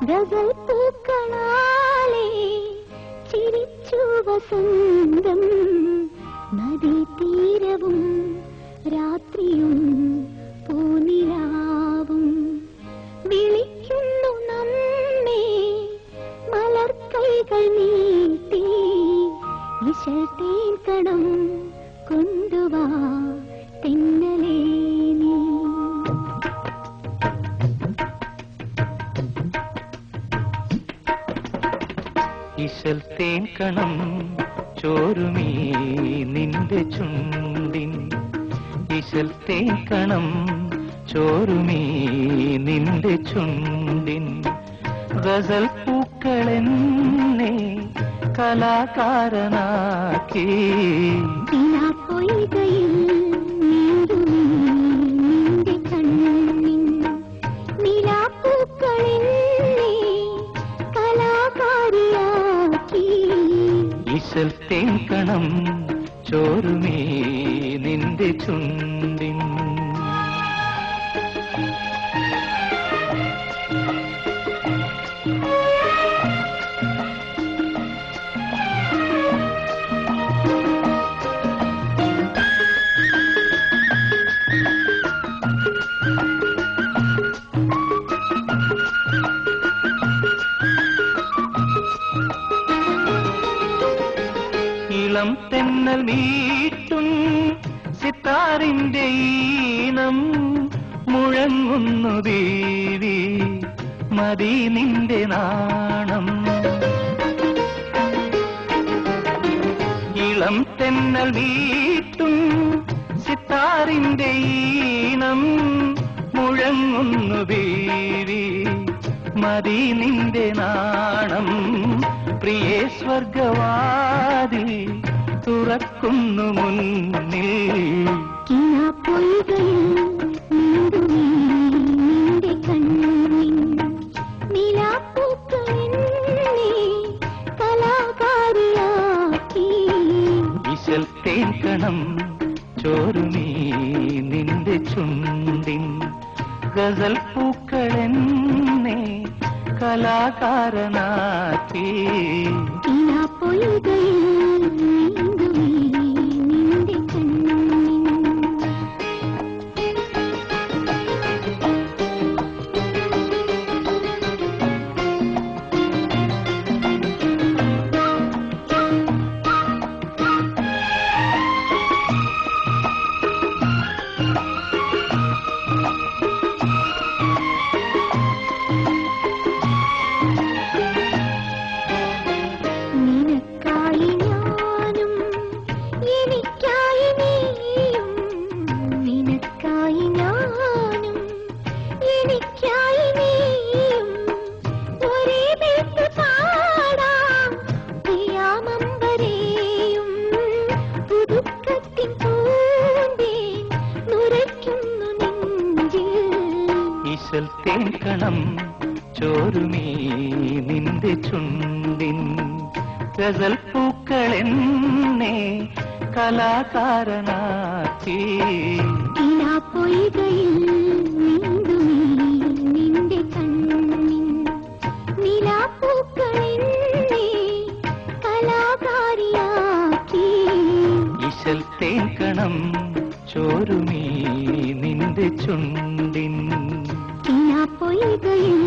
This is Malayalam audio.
ഗസൽ പൂക്കളാലേ ചിരിച്ചു വസന്തം നദീതീരവും രാത്രിയും പൂനിലാവും വിളിക്കുന്നു നമ്മെ മലർക്കൈകൾ നീട്ടി ഇശൽ തേൻ കണം കൊണ്ടുവാ തെന്നലേ നീ. ഇശൽ തേൻ കണം ചോരുമീ നിന്റെ ചുണ്ടിൻ, ഇശൽ തേൻ കണം ചോരുമീ നിന്റെ ചുണ്ടിൻ. ഗസൽ പൂക്കളെന്നെ കലാകാരനാക്കി പൊയ്കയിൽ നിന്റെ കണ്ണിൻ നിലാപ്പൂക്കളെന്നെ കലാകാരിയാക്കി. ഇശൽ തേൻ കണം ചോരുമേ നിന്റെ ചുണ്ടിൻ. ഇളം തെന്നൽ മീട്ടും സിത്താറിന്റെ ഈണം മുഴങ്ങുന്നു ദേവി, മതി നിന്റെ നാണം. ഇളം തെന്നൽ മീട്ടും സിത്താറിന്റെ ഈണം മുഴങ്ങുന്നു ദേവി, മതി നിന്റെ നാണം. പ്രിയേ സ്വർഗവാതിൽ തുറക്കുന്നു മുന്നിൽ. നിന്റെ കണ്ണിൻ നിലാപ്പൂക്കളെന്നെ കലാകാരിയാക്കി. ഇശൽ തേൻ കണം ചോരുമീ നിന്റെ ചുണ്ടിൻ. ഗസൽ പൂക്കളെന്നെ കലാകാരനാക്കി. നിന്റെ കണ്ണിൻ ഇശൽ തേൻ കണം ചോരുമീ നിന്റെ ചുണ്ടിൻ. ഗസൽ പൂക്കളെന്നെ കലാകാരനാക്കി. നിന്റെ കണ്ണിൻ നിലാപ്പൂക്കളെന്നെ കലാകാരിയാക്കി. ഇശൽ തേൻ കണം ചോരുമീ നിന്റെ ചുണ്ടിൻ. പൊയ്കയിൽ